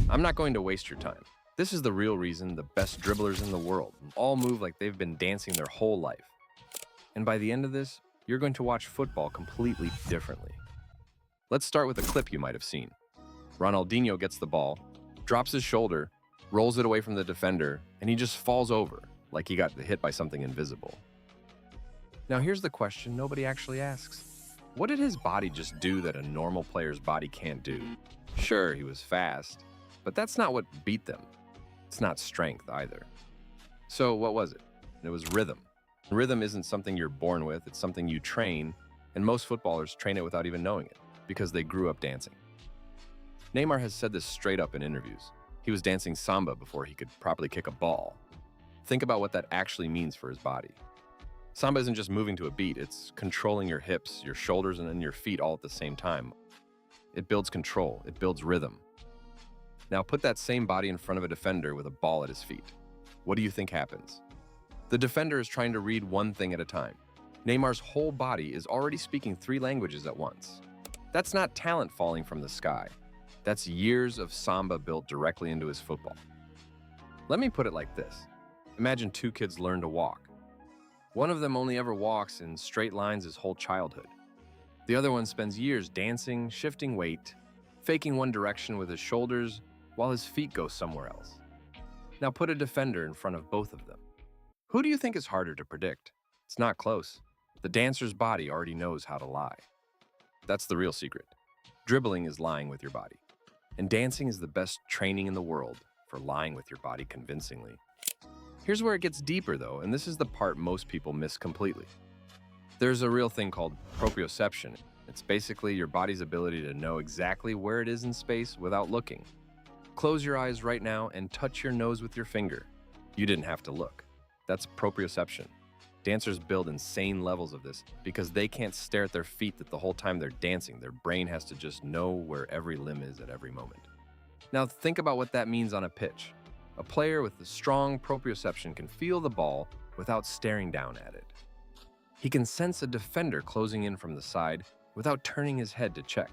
I'm not going to waste your time. This is the real reason the best dribblers in the world all move like they've been dancing their whole life. And by the end of this, you're going to watch football completely differently. Let's start with a clip you might have seen. Ronaldinho gets the ball, drops his shoulder, rolls it away from the defender, and he just falls over like he got hit by something invisible. Now here's the question nobody actually asks. What did his body just do that a normal player's body can't do? Sure, he was fast, but that's not what beat them. It's not strength either. So what was it? It was rhythm. Rhythm isn't something you're born with, it's something you train, and most footballers train it without even knowing it, because they grew up dancing. Neymar has said this straight up in interviews. He was dancing samba before he could properly kick a ball. Think about what that actually means for his body. Samba isn't just moving to a beat, it's controlling your hips, your shoulders, and then your feet all at the same time. It builds control, it builds rhythm. Now put that same body in front of a defender with a ball at his feet. What do you think happens? The defender is trying to read one thing at a time. Neymar's whole body is already speaking 3 languages at once. That's not talent falling from the sky. That's years of samba built directly into his football. Let me put it like this. Imagine 2 kids learn to walk. One of them only ever walks in straight lines his whole childhood. The other one spends years dancing, shifting weight, faking one direction with his shoulders while his feet go somewhere else. Now put a defender in front of both of them. Who do you think is harder to predict? It's not close. The dancer's body already knows how to lie. That's the real secret. Dribbling is lying with your body. And dancing is the best training in the world for lying with your body convincingly. Here's where it gets deeper though, and this is the part most people miss completely. There's a real thing called proprioception. It's basically your body's ability to know exactly where it is in space without looking. Close your eyes right now and touch your nose with your finger. You didn't have to look. That's proprioception. Dancers build insane levels of this because they can't stare at their feet the whole time they're dancing. Their brain has to just know where every limb is at every moment. Now think about what that means on a pitch. A player with a strong proprioception can feel the ball without staring down at it. He can sense a defender closing in from the side without turning his head to check.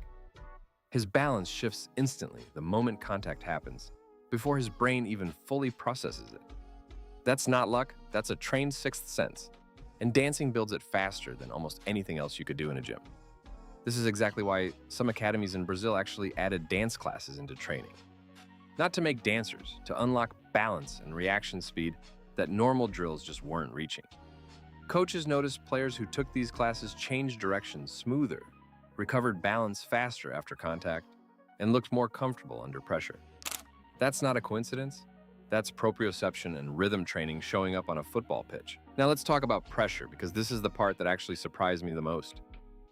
His balance shifts instantly the moment contact happens, before his brain even fully processes it. That's not luck, that's a trained sixth sense. And dancing builds it faster than almost anything else you could do in a gym. This is exactly why some academies in Brazil actually added dance classes into training. Not to make dancers, to unlock balance and reaction speed that normal drills just weren't reaching. Coaches noticed players who took these classes changed directions smoother, recovered balance faster after contact, and looked more comfortable under pressure. That's not a coincidence. That's proprioception and rhythm training showing up on a football pitch. Now let's talk about pressure, because this is the part that actually surprised me the most.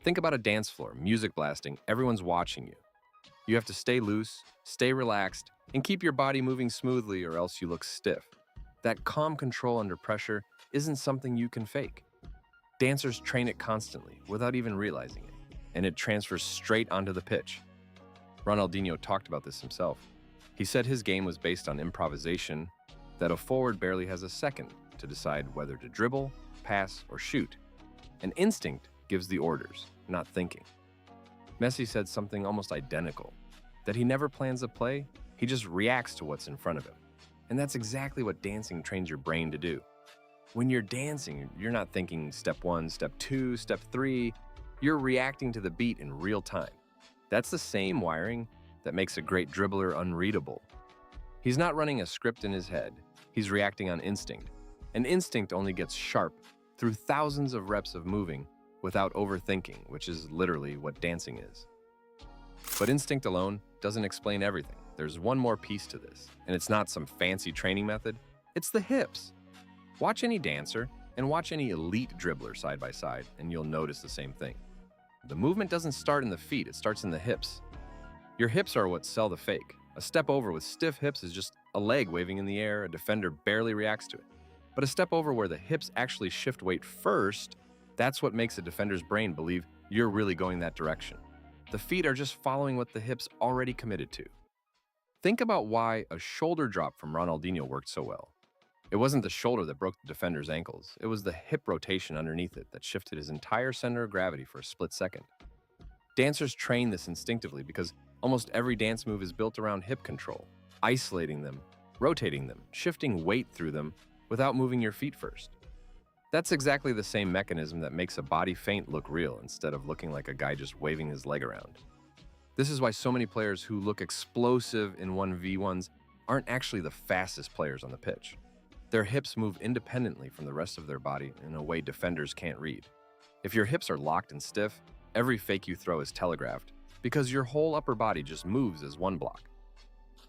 Think about a dance floor, music blasting, everyone's watching you. You have to stay loose, stay relaxed, and keep your body moving smoothly or else you look stiff. That calm control under pressure isn't something you can fake. Dancers train it constantly without even realizing it, and it transfers straight onto the pitch. Ronaldinho talked about this himself. He said his game was based on improvisation, that a forward barely has a second to decide whether to dribble, pass, or shoot. And instinct gives the orders, not thinking. Messi said something almost identical, that he never plans a play, he just reacts to what's in front of him. And that's exactly what dancing trains your brain to do. When you're dancing, you're not thinking step 1, step 2, step 3, you're reacting to the beat in real time. That's the same wiring that makes a great dribbler unreadable. He's not running a script in his head, he's reacting on instinct. And instinct only gets sharp through thousands of reps of moving without overthinking, which is literally what dancing is. But instinct alone doesn't explain everything. There's one more piece to this, and it's not some fancy training method, it's the hips. Watch any dancer and watch any elite dribbler side by side, and you'll notice the same thing. The movement doesn't start in the feet, it starts in the hips. Your hips are what sell the fake. A step over with stiff hips is just a leg waving in the air, a defender barely reacts to it. But a step over where the hips actually shift weight first, that's what makes a defender's brain believe you're really going that direction. The feet are just following what the hips already committed to. Think about why a shoulder drop from Ronaldinho worked so well. It wasn't the shoulder that broke the defender's ankles, it was the hip rotation underneath it that shifted his entire center of gravity for a split second. Dancers train this instinctively because almost every dance move is built around hip control. isolating them, rotating them, shifting weight through them without moving your feet first. That's exactly the same mechanism that makes a body feint look real instead of looking like a guy just waving his leg around. This is why so many players who look explosive in 1v1s aren't actually the fastest players on the pitch. Their hips move independently from the rest of their body in a way defenders can't read. If your hips are locked and stiff, every fake you throw is telegraphed because your whole upper body just moves as one block.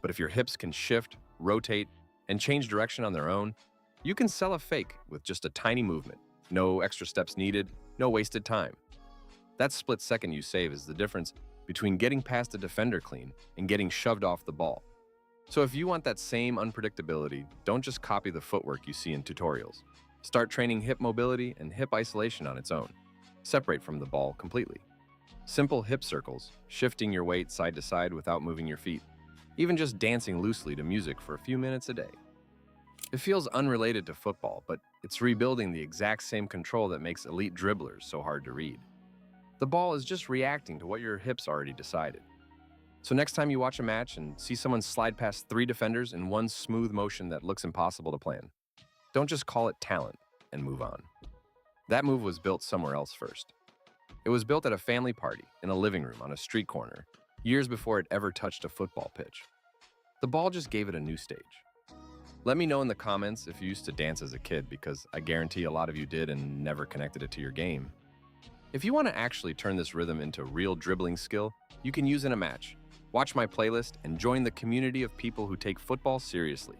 But if your hips can shift, rotate, and change direction on their own, you can sell a fake with just a tiny movement. No extra steps needed, no wasted time. That split second you save is the difference between getting past a defender clean and getting shoved off the ball. So if you want that same unpredictability, don't just copy the footwork you see in tutorials. Start training hip mobility and hip isolation on its own. Separate from the ball completely. Simple hip circles, shifting your weight side to side without moving your feet, even just dancing loosely to music for a few minutes a day. It feels unrelated to football, but it's rebuilding the exact same control that makes elite dribblers so hard to read. The ball is just reacting to what your hips already decided. So next time you watch a match and see someone slide past 3 defenders in one smooth motion that looks impossible to plan, don't just call it talent and move on. That move was built somewhere else first. It was built at a family party, in a living room, on a street corner, years before it ever touched a football pitch. The ball just gave it a new stage. Let me know in the comments if you used to dance as a kid, because I guarantee a lot of you did and never connected it to your game. If you want to actually turn this rhythm into real dribbling skill, you can use in a match. Watch my playlist and join the community of people who take football seriously.